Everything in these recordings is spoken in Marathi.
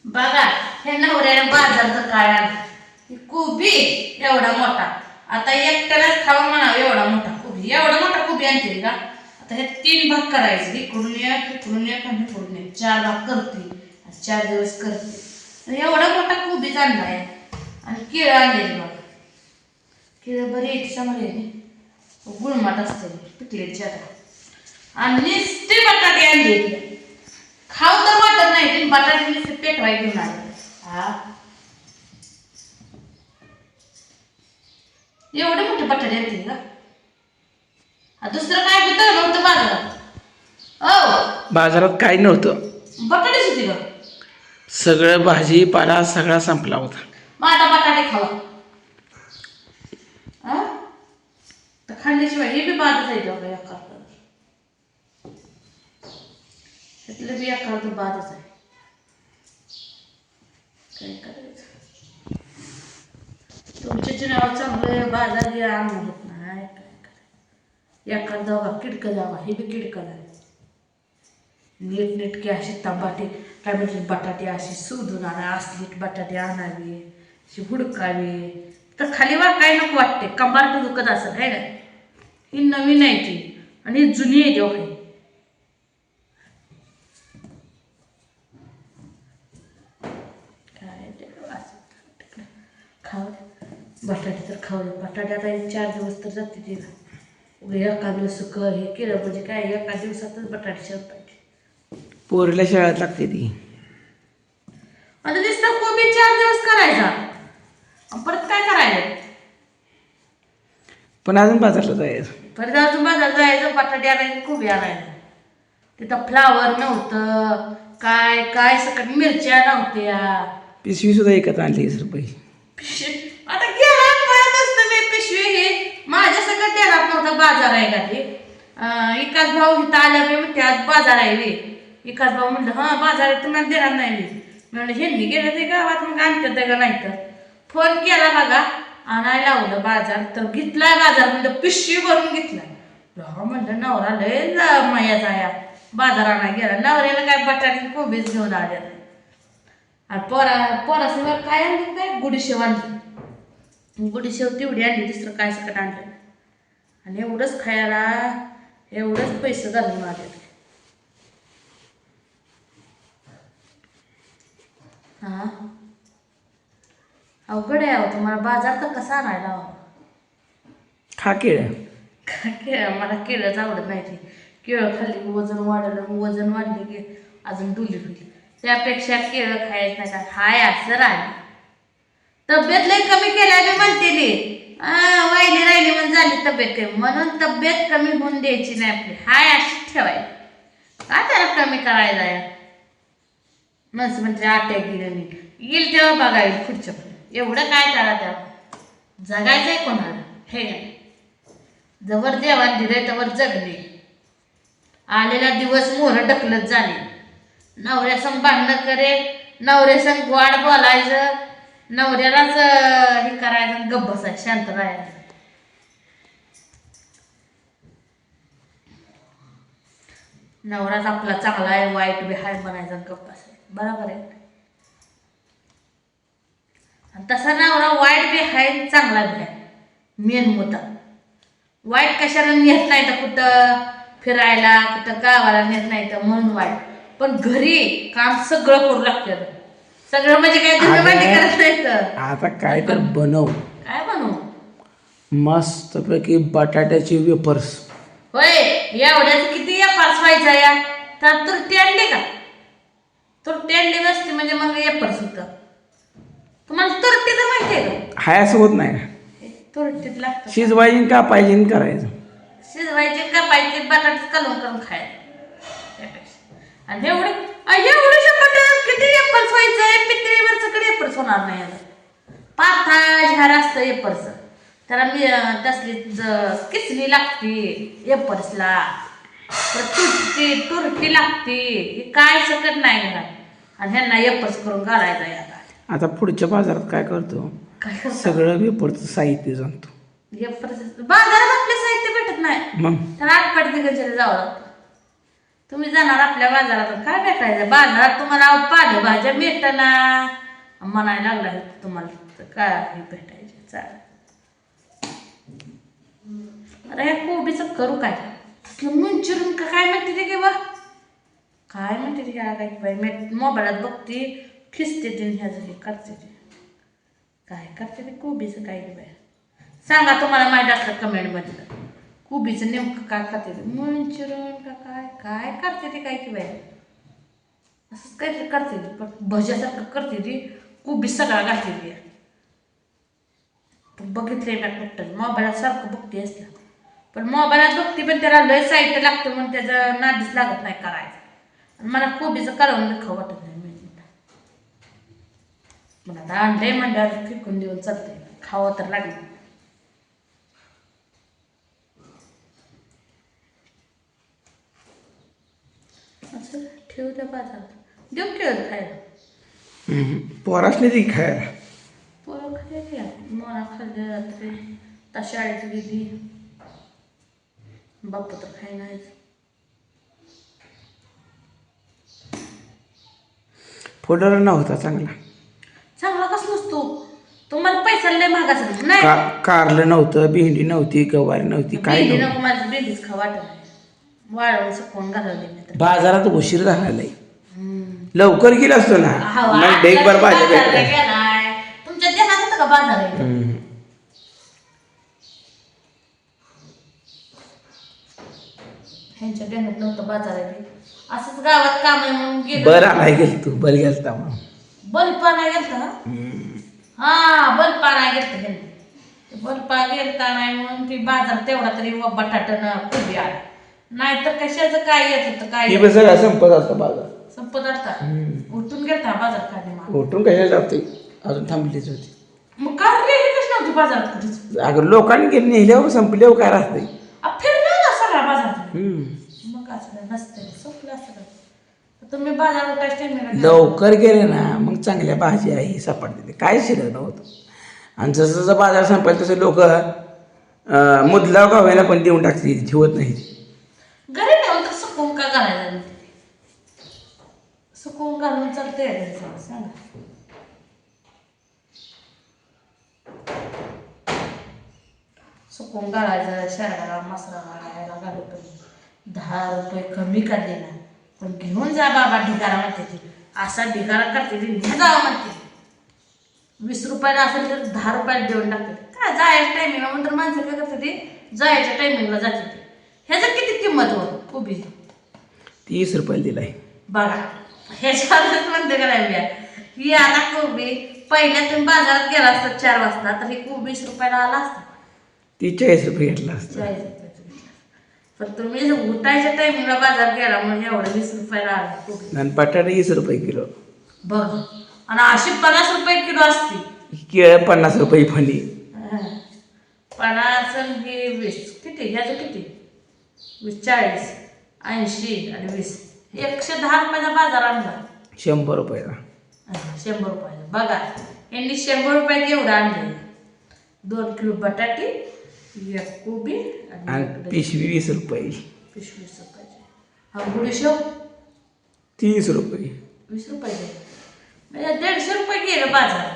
बघा हे नवऱ्याने बाजारचं काय आणलं कोबी एवढा मोठा. आता एकट्यालाच खावा म्हणावं एवढा मोठा कोबी. एवढा मोठा कोबी आणते का. आता हे 3 भाग करायचे. इकडून एक इकडून एक आणि इकडून एक 4 भाग करते. 4 दिवस करते. एवढा मोठा कोबीच आणलाय. आणि केळं आणलेली बघा. केळं बरी येते चांगली आहे. गुळमाट असते पिकलेली आता. आणि नुसते बटाटे आणले. खाऊ तर वाटत नाही पण बटाटे नुसते पेटवाय घेऊन आले. हा एवढे मोठे बटाटे येतील का. दुसरं काय होतं नव्हतं बाजारात. बाजारात काही नव्हतं. बटाटेच होते का. सगळं भाजीपाला सगळा संपला होता. मग आता बटाटे खावा. तर खाल्ल्याशिवाय हे बी बाधच आहे बघा या करता. त्यातलं बी एका तर बाधच आहे. काय करायचं. तुमच्या चिनावर चांगलं बाजार हे आणून होत नाही. काय करायचं. एका जावा किडकं जावा हे बी किडकं आहे. नीटनेटके असे टमाटे टमॅटो बटाटे असे शोधून आणा. असलीट बटाटे आणावे असे हुडकावे. तर खाली वा काय नको वाटते. कंबारट दुखत असं आहे ना. ही नवीन आहे ती आणि जुनी आहे जेव्हा काही काय खाऊ बटाटे तर खाऊ दे. बटाटे आता 4 दिवस तर जाते तिला. एका दिवस सुक हे केलं म्हणजे काय एका दिवसातच बटाटे शिरतात. पोरीला शाळेत लागते ती. आता दिसतं कोबी 4 दिवस करायचा. परत काय करायचं. पण अजून बाजारला जायचं. परत अजून बाजारात जायचं. बटाटे आणायचे कोबी आणायचं. तिथं फ्लावर नव्हतं. काय काय सकट मिरच्या नव्हत्या. पिशवी सुद्धा एकच आणली 20 रुपये. आता गेला पळत असतं मी पिशवी हे माझ्या सगळं देणार नव्हता. बाजार आहे का ते. एकाच भाऊ इथं आल्या मी म्हणते आज बाजार आहे वे. एकाच भाऊ म्हणलं हा बाजार आहे तुम्हाला देणार नाही मी. म्हणलं ह्यांनी गेलं ते गावात मग आणतात का नाही तर. फोन केला बघा आणायला लावलं बाजार तर घेतलाय बाजार म्हणलं पिशवी भरून घेतलाय. हा म्हणलं नवरा लय माया जाया बाजार आणायला गेला. नवऱ्याला काय बटाटे कोबीच घेऊन आले. आणि पोरासमोर काय आणली काय गुडीशेव आणली. गुडीशेव तेवढी आणली. दुसरं काय सकट आणलं. आणि एवढंच खायला एवढंच पैसे घालून आले. हा अवघड आहे. तुम्हाला बाजार तर कसा आणायला हवा. खा केळ. केळं मला केळंच आवडत नाही. ते केळं खाल्ली की वजन वाढलं. वजन वाढले की अजून डुली होईल. त्यापेक्षा केळं खायचं नाही का. हाय असं राहिली. तब्येत लई कमी केल्या म्हणते ती. वाहिली राहिली म्हणून झाली तब्येत कमी. म्हणून तब्येत कमी होऊन द्यायची नाही आपली. हाय अशीच ठेवायची. काय त्याला कमी करायला आहे. मस्त म्हणजे आट्या गिरणी येईल तेव्हा बघायला पुढच्या एवढं काय त्याला त्या जगायचंय कोणाला हे नाही. जवळ देवान दिले तवर जगणे. आलेला दिवस मोहर ढकलत झाले. नवऱ्या संग भांडणं करे. नवऱ्या संग वाढ बोलायचं. नवऱ्यालाच हे करायचं गप्प बसायचं शांत राहायचं. नवराच आपला चांगला आहे वाईट बी हाय म्हणायचा गप्प बसायचं. बरोबर आहे. तसा नवरा वाईट बी हाय चांगला बी आहे. मेन मुद्दा वाईट कशाला नेत नाही तर कुठं फिरायला कुठं गावाला नेत नाही तर म्हणून वाईट. पण घरी काम सगळं करू लागतं. सगळं म्हणजे काय धुणं-भांडी करत नाही तर. आता काय तर बनव. काय बनवू. मस्तपैकी बटाट्याचे वेफर्स. होय एवढ्याच किती व्यापार व्हायचा या. तर तुरटी आणली का. तुरटी आणली नसती म्हणजे मग व्यापार सुद्धा. तुम्हाला तुरटी तर माहिती आहे का. हाय असं होत नाही ना. तुरटीत लागतं. शिजवायची का पाहिजे करायचं. शिजवायचे का पाहिजे बटाटे कलम करून खायला. आणि एवढे बटाटे किती एपर्स व्हायचं. पितळीवर सगळे एपर्स होणार नाही. पाथा झार असतं एपर्स. त्याला मी तसली किसणी लागते एपर्सला. तुरटी लागते. काय सकत नाही घरात. आणि ह्यांना एपर्स करून घालायचा याला. आता पुढच्या बाजारात काय करतो. काय सगळं वेफरचं साहित्य जाणतो. एपर्स बाजारात आपले साहित्य भेटत नाही. मग त्याला आटपाट दिगंजला जावं लागतं. तुम्ही जाणार आपल्या बाजारात, काय भेटायचं बाजारात तुम्हाला? पालेभाज्या मिळताना म्हणायला लागला तुम्हाला, तर काय हे भेटायचे चालेल. अरे ह्या कोबीचं करू काय? मंचुरियन का काय म्हणते ते किंवा काय म्हणते ते काय बाई? मी मोबाईलात बघते, खिचते ते ह्याचं हे करते ते, काय करते ते कोबीचं काय की बाई? सांगा तुम्हाला माहीत असलं कमेंटमध्ये. कोबीचं नेमकं काय करते ते? मंचुरियन का काय काय करते ते काय की बाई? असंच काहीतरी करते ती, पण भज्यासारखं करते ती, कोबी सगळा घालते ती. बघितले ना कुठं मोबाईलात सारखं बघते असलं, पण मोबाईलात बघते पण त्याला लय साहित्य लागतं म्हणून त्याचं नादीच लागत नाही करायचं. आणि मला कोबीचं करावं खाऊ वाटत नाही. मला आता आणलंय म्हणल्यावर फेकून देऊन चालतंय, खावं तर लागलं. असं ठेवू त्या बाजारात, देऊ केळं खायला. पोरासने ती खायला. पोरं खायला मोना खाल्ले रात्री, त्या शाळेत गेली, बाप्पा तर खाई नाही. फोडर नव्हता चांगला. चांगला कस नसतो? तुम्हाला पैसा लय महागाचा नाही. कारलं नव्हतं, भेंडी नव्हती, गवारी नव्हती, काय भेंडी नव्हतं. नको, माझं भेंडीच खा वाटत नाही. वाळवून सुकवून घालवले मी तर. बाजारात उशीर झाला लवकर गेला असतो ना, मग ढेकभर भाज्या भेटल्या. गेलाय तुमच्या देहात होतं का बाजार आहे? ह्यांच्या देहात नव्हतं बाजार आहे. असंच गावात काम आहे म्हणून गेलं. बरं आलाय गेल तू, बरं गेलता मग. बलपाना गेलता ना? हा बलपाना गेलता ह्यांनी. बलपा गेलता नाही म्हणून ती बाजार तेवढा तरी बटाटन कोबी आला. नाहीतर कशाचं काय येत होतं काय ही बस सगळा संपत असता बाजार. संपत असता. उठून गेलता बाजार काढणे मला. उठून कशाला जाते, अजून थांबलीच होती. मग काय रे कशी नव्हती बाजारात कुठेच? अगं लोकांनी गेली नेल्यावर संपल्यावर काय राहते. फिरला ना सगळा बाजारात. मग असं नसतं संपलं असतं. तुम्ही बाजार उठायच टाइम लवकर गेले ना मग चांगल्या भाज्या ही सापडते, काय शिरत नव्हतं. आणि जसं जसं बाजार संपायला तसं लोक मुदलाव गावायला पण देऊन टाकते, ठेवत नाही. घरी नाही तर सुकवून का घालायला? सुकवून घालून चालते सांगा. सुकवून घालायचं शहराला मसाला यायला घालतो. 10 रुपये कमी का देणार, पण घेऊन जा बाबा ढिगारा म्हणते ती. असा ढिगारा करते ती, घ्या जावं म्हणते. 20 रुपयाला असेल तर 10 रुपयाला देऊन टाकते. काय जायच्या टायमिंगला म्हणतात माणसं काय करते ती, जायच्या टायमिंगला जाते ती. ह्याचं किती किंमत हो कोबी? 30 रुपयाला दिलाय बघा. ह्याच्यावरच म्हणते का नाही ही आता कोबी पहिल्या तुम्ही बाजारात गेला असता 4 वाजता तर ही कोबी 20 रुपयाला आला असता. 40 रुपये घेतला असता. 40 रुपयाचं पण तुम्ही उठायच्या टायमिंगला बाजार गेला म्हणजे एवढं 20 रुपयाला आला कोबी. आणि बटाटे 20 रुपये किलो. बघ. आणि अशी 50 रुपये किलो असते. केळं 50 रुपये फणी. 50 आणि 20 किती? ह्याचं किती? 20, 40, 80 आणि 20 110 रुपयाचा बाजार आणला. 100 रुपयाला. 100 रुपयाचा बघा. यांनी 100 रुपयात एवढं आणले. 2 किलो बटाटे, 1 कोबी आणि पिशवी 20 रुपये. पिशवी 20 रुपयाची. हा गुडीशेव 30 रुपये. 20 रुपयाचे म्हणजे 150 रुपये गेलं बाजार.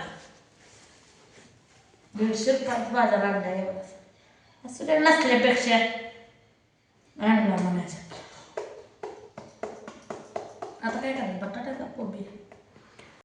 150 रुपयात बाजार आणला एवढा. असं काही नसल्यापेक्षा आणला म्हणायचं. आता काय करायचं, बटाटा का कोबी?